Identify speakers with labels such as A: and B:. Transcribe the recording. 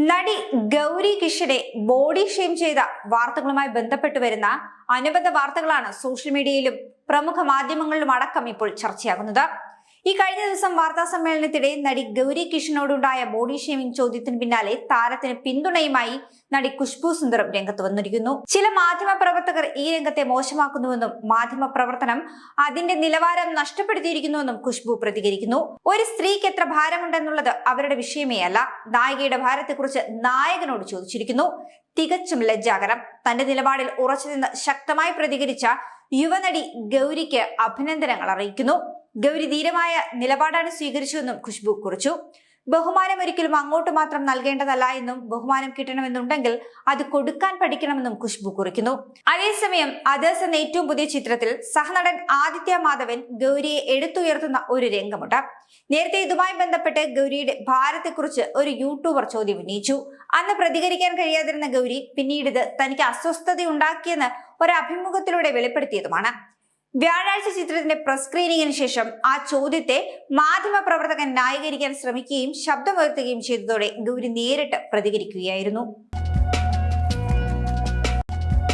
A: നടി Gauri കിഷനെ body shame ചെയ്ത വാർത്തകളുമായി ബന്ധപ്പെട്ടു വരുന്ന അനുബന്ധ വാർത്തകളാണ് സോഷ്യൽ മീഡിയയിലും പ്രമുഖ മാധ്യമങ്ങളിലും അടക്കം ഇപ്പോൾ ചർച്ചയാകുന്നത്. ഈ കഴിഞ്ഞ ദിവസം വാർത്താ സമ്മേളനത്തിനിടെ നടി ഗൗരി കിഷനോടുണ്ടായ ബോഡി ഷെയിമിംഗ് ചോദ്യത്തിന് പിന്നാലെ താരത്തിന് പിന്തുണയുമായി നടി ഖുശ്ബു സുന്ദറും രംഗത്ത് വന്നിരിക്കുന്നു. ചില മാധ്യമ പ്രവർത്തകർ ഈ രംഗത്തെ മോശമാക്കുന്നുവെന്നും മാധ്യമ പ്രവർത്തനം അതിന്റെ നിലവാരം നഷ്ടപ്പെടുത്തിയിരിക്കുന്നുവെന്നും ഖുശ്ബു പ്രതികരിക്കുന്നു. ഒരു സ്ത്രീക്ക് എത്ര ഭാരമുണ്ടെന്നുള്ളത് അവരുടെ വിഷയമേ അല്ല. നായികയുടെ ഭാരത്തെക്കുറിച്ച് നായകനോട് ചോദിച്ചിരിക്കുന്നു. തികച്ചും ലജ്ജാകരം. തന്റെ നിലപാടിൽ ഉറച്ചുനിന്ന് ശക്തമായി പ്രതികരിച്ച യുവനടി ഗൗരിക്ക് അഭിനന്ദനങ്ങൾ അറിയിക്കുന്നു. ഗൗരി ധീരമായ നിലപാടാണ് സ്വീകരിച്ചതെന്നും ഖുശ്ബു കുറിച്ചു. ബഹുമാനം ഒരിക്കലും അങ്ങോട്ട് മാത്രം നൽകേണ്ടതല്ല എന്നും ബഹുമാനം കിട്ടണമെന്നുണ്ടെങ്കിൽ അത് കൊടുക്കാൻ പഠിക്കണമെന്നും ഖുശ്ബു കുറിക്കുന്നു. അതേസമയം അതേഴ്സ് എന്ന ഏറ്റവും പുതിയ ചിത്രത്തിൽ സഹനടൻ ആദിത്യ മാധവൻ ഗൗരിയെ എടുത്തുയർത്തുന്ന ഒരു രംഗമുണ്ട്. നേരത്തെ ഇതുമായി ബന്ധപ്പെട്ട് ഗൗരിയുടെ ഭാരത്തെക്കുറിച്ച് ഒരു യൂട്യൂബർ ചോദ്യം ഉന്നയിച്ചു. അന്ന് പ്രതികരിക്കാൻ കഴിയാതിരുന്ന ഗൗരി പിന്നീട് ഇത് തനിക്ക് അസ്വസ്ഥതയുണ്ടാക്കിയെന്ന് ഒരു അഭിമുഖത്തിലൂടെ വെളിപ്പെടുത്തിയതുമാണ്. വ്യാഴാഴ്ച ചിത്രത്തിന്റെ പ്രസ് സ്ക്രീനിങ്ങിന് ശേഷം ആ ചോദ്യത്തെ മാധ്യമപ്രവർത്തകൻ ന്യായീകരിക്കാൻ ശ്രമിക്കുകയും ശബ്ദമുയർത്തുകയും ചെയ്തതോടെ ഗൗരി നേരിട്ട് പ്രതികരിക്കുകയായിരുന്നു.